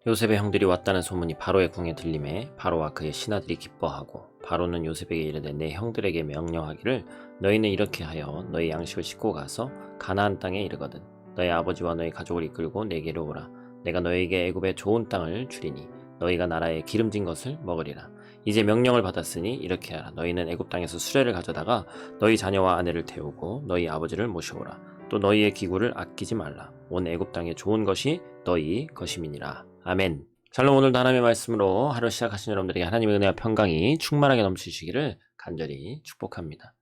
요셉의 형들이 왔다는 소문이 바로의 궁에 들림에 바로와 그의 신하들이 기뻐하고, 바로는 요셉에게 이르되 내 형들에게 명령하기를 너희는 이렇게 하여 너희 양식을 싣고 가서 가나안 땅에 이르거든 너희 아버지와 너희 가족을 이끌고 내게로 오라. 내가 너희에게 애굽의 좋은 땅을 주리니 너희가 나라에 기름진 것을 먹으리라. 이제 명령을 받았으니 이렇게 하라. 너희는 애굽 땅에서 수레를 가져다가 너희 자녀와 아내를 태우고 너희 아버지를 모셔오라. 또 너희의 기구를 아끼지 말라. 온 애굽 땅에 좋은 것이 너희 것임이니라. 아멘. 샬롬. 오늘도 하나님의 말씀으로 하루 시작하신 여러분들에게 하나님의 은혜와 평강이 충만하게 넘치시기를 간절히 축복합니다.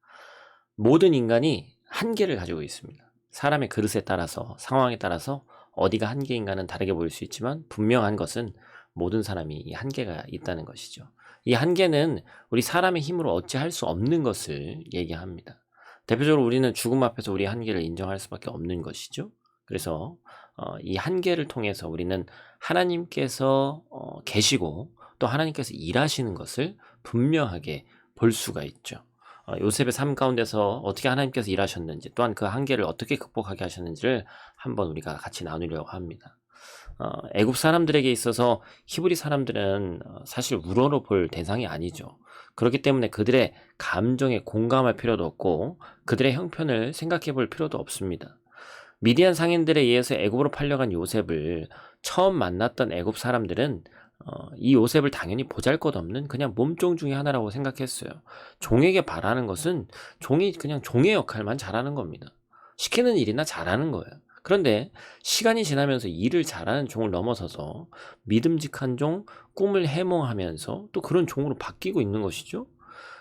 모든 인간이 한계를 가지고 있습니다. 사람의 그릇에 따라서, 상황에 따라서 어디가 한계인가는 다르게 보일 수 있지만 분명한 것은 모든 사람이 이 한계가 있다는 것이죠. 이 한계는 우리 사람의 힘으로 어찌할 수 없는 것을 얘기합니다. 대표적으로 우리는 죽음 앞에서 우리의 한계를 인정할 수밖에 없는 것이죠. 그래서 이 한계를 통해서 우리는 하나님께서 계시고 또 하나님께서 일하시는 것을 분명하게 볼 수가 있죠. 요셉의 삶 가운데서 어떻게 하나님께서 일하셨는지, 또한 그 한계를 어떻게 극복하게 하셨는지를 한번 우리가 같이 나누려고 합니다. 애굽 사람들에게 있어서 히브리 사람들은 사실 우러러 볼 대상이 아니죠. 그렇기 때문에 그들의 감정에 공감할 필요도 없고 그들의 형편을 생각해 볼 필요도 없습니다. 미디안 상인들에 의해서 애굽으로 팔려간 요셉을 처음 만났던 애굽 사람들은 이 요셉을 당연히 보잘것없는 그냥 몸종 중에 하나라고 생각했어요. 종에게 바라는 것은 종이 그냥 종의 역할만 잘하는 겁니다. 시키는 일이나 잘하는 거예요. 그런데 시간이 지나면서 일을 잘하는 종을 넘어서서 믿음직한 종, 꿈을 해몽하면서 또 그런 종으로 바뀌고 있는 것이죠.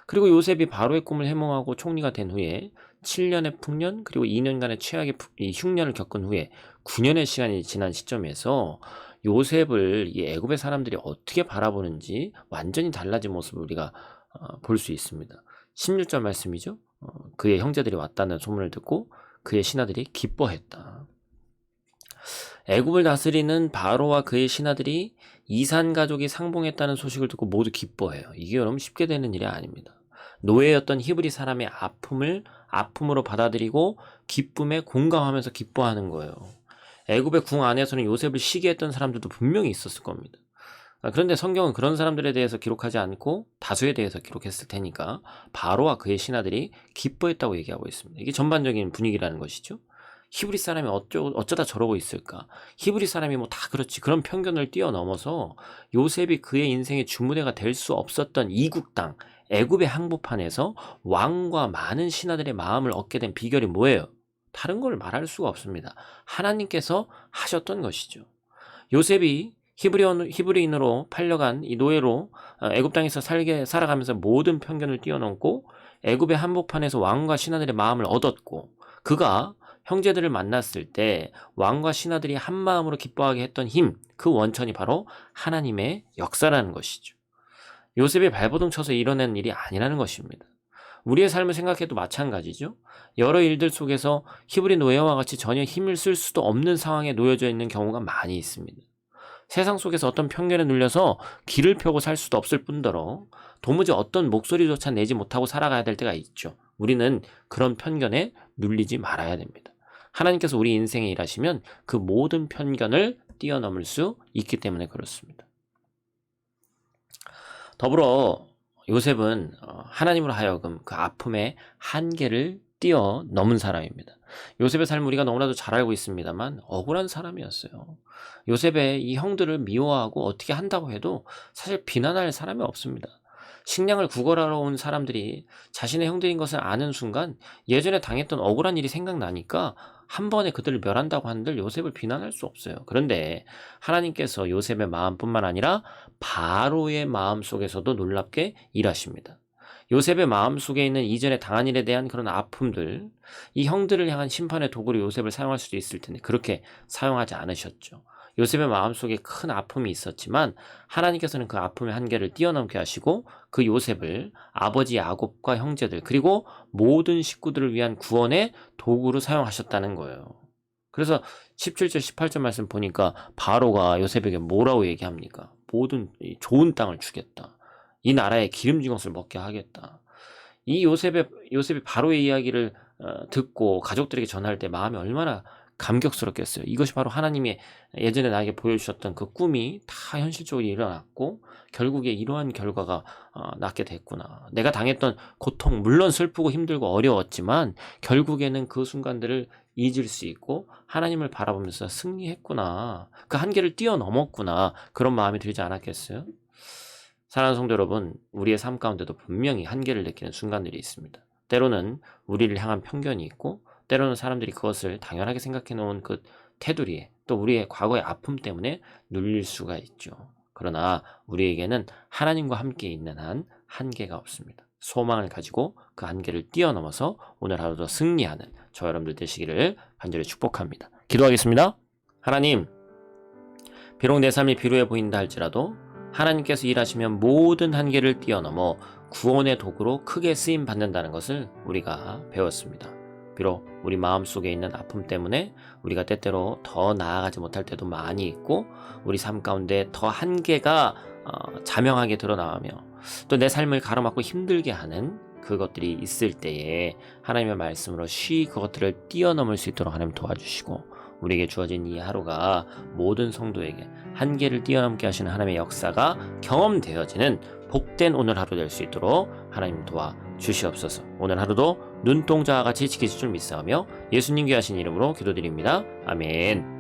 그리고 요셉이 바로의 꿈을 해몽하고 총리가 된 후에 7년의 풍년, 그리고 2년간의 최악의 흉년을 겪은 후에 9년의 시간이 지난 시점에서 요셉을 이 애굽의 사람들이 어떻게 바라보는지 완전히 달라진 모습을 우리가 볼 수 있습니다. 16절 말씀이죠. 그의 형제들이 왔다는 소문을 듣고 그의 신하들이 기뻐했다. 애굽을 다스리는 바로와 그의 신하들이 이산 가족이 상봉했다는 소식을 듣고 모두 기뻐해요. 이게 여러분 쉽게 되는 일이 아닙니다. 노예였던 히브리 사람의 아픔을 아픔으로 받아들이고 기쁨에 공감하면서 기뻐하는 거예요. 애굽의 궁 안에서는 요셉을 시기했던 사람들도 분명히 있었을 겁니다. 그런데 성경은 그런 사람들에 대해서 기록하지 않고 다수에 대해서 기록했을 테니까 바로와 그의 신하들이 기뻐했다고 얘기하고 있습니다. 이게 전반적인 분위기라는 것이죠. 히브리 사람이 어쩌다 저러고 있을까? 히브리 사람이 뭐 다 그렇지. 그런 편견을 뛰어넘어서 요셉이 그의 인생의 주무대가 될 수 없었던 이국 땅, 애굽의 항복판에서 왕과 많은 신하들의 마음을 얻게 된 비결이 뭐예요? 다른 걸 말할 수가 없습니다. 하나님께서 하셨던 것이죠. 요셉이 히브리인으로 팔려간 이 노예로 애굽 땅에서 살아가면서 모든 편견을 뛰어넘고 애굽의 한복판에서 왕과 신하들의 마음을 얻었고, 그가 형제들을 만났을 때 왕과 신하들이 한 마음으로 기뻐하게 했던 힘, 그 원천이 바로 하나님의 역사라는 것이죠. 요셉이 발버둥 쳐서 이뤄낸 일이 아니라는 것입니다. 우리의 삶을 생각해도 마찬가지죠. 여러 일들 속에서 히브리 노예와 같이 전혀 힘을 쓸 수도 없는 상황에 놓여져 있는 경우가 많이 있습니다. 세상 속에서 어떤 편견에 눌려서 길을 펴고 살 수도 없을 뿐더러 도무지 어떤 목소리조차 내지 못하고 살아가야 될 때가 있죠. 우리는 그런 편견에 눌리지 말아야 됩니다. 하나님께서 우리 인생에 일하시면 그 모든 편견을 뛰어넘을 수 있기 때문에 그렇습니다. 더불어 요셉은 하나님으로 하여금 그 아픔의 한계를 뛰어넘은 사람입니다. 요셉의 삶을 우리가 너무나도 잘 알고 있습니다만 억울한 사람이었어요. 요셉의 이 형들을 미워하고 어떻게 한다고 해도 사실 비난할 사람이 없습니다. 식량을 구걸하러 온 사람들이 자신의 형들인 것을 아는 순간 예전에 당했던 억울한 일이 생각나니까 한 번에 그들을 멸한다고 한들 요셉을 비난할 수 없어요. 그런데 하나님께서 요셉의 마음뿐만 아니라 바로의 마음 속에서도 놀랍게 일하십니다. 요셉의 마음 속에 있는 이전에 당한 일에 대한 그런 아픔들, 이 형들을 향한 심판의 도구로 요셉을 사용할 수도 있을 텐데 그렇게 사용하지 않으셨죠. 요셉의 마음속에 큰 아픔이 있었지만 하나님께서는 그 아픔의 한계를 뛰어넘게 하시고 그 요셉을 아버지 야곱과 형제들 그리고 모든 식구들을 위한 구원의 도구로 사용하셨다는 거예요. 그래서 17절 18절 말씀 보니까 바로가 요셉에게 뭐라고 얘기합니까? 모든 좋은 땅을 주겠다. 이 나라에 기름진 것을 먹게 하겠다. 이 요셉이 바로의 이야기를 듣고 가족들에게 전할 때 마음이 얼마나 감격스럽겠어요. 이것이 바로 하나님의 예전에 나에게 보여주셨던 그 꿈이 다 현실적으로 일어났고 결국에 이러한 결과가 낳게 됐구나. 내가 당했던 고통, 물론 슬프고 힘들고 어려웠지만 결국에는 그 순간들을 잊을 수 있고 하나님을 바라보면서 승리했구나. 그 한계를 뛰어넘었구나. 그런 마음이 들지 않았겠어요? 사랑하는 성도 여러분, 우리의 삶 가운데도 분명히 한계를 느끼는 순간들이 있습니다. 때로는 우리를 향한 편견이 있고 때로는 사람들이 그것을 당연하게 생각해 놓은 그 테두리에 또 우리의 과거의 아픔 때문에 눌릴 수가 있죠. 그러나 우리에게는 하나님과 함께 있는 한 한계가 없습니다. 소망을 가지고 그 한계를 뛰어넘어서 오늘 하루도 승리하는 저 여러분들 되시기를 간절히 축복합니다. 기도하겠습니다. 하나님, 비록 내 삶이 비루해 보인다 할지라도 하나님께서 일하시면 모든 한계를 뛰어넘어 구원의 도구로 크게 쓰임 받는다는 것을 우리가 배웠습니다. 비록 우리 마음속에 있는 아픔 때문에 우리가 때때로 더 나아가지 못할 때도 많이 있고 우리 삶 가운데 더 한계가 자명하게 드러나며 또 내 삶을 가로막고 힘들게 하는 그것들이 있을 때에 하나님의 말씀으로 쉬이 그것들을 뛰어넘을 수 있도록 하나님 도와주시고 우리에게 주어진 이 하루가 모든 성도에게 한계를 뛰어넘게 하시는 하나님의 역사가 경험되어지는 복된 오늘 하루 될 수 있도록 하나님 도와주시옵소서. 오늘 하루도 눈동자와 같이 지키실 줄 믿사오며 예수님 귀하신 이름으로 기도드립니다. 아멘.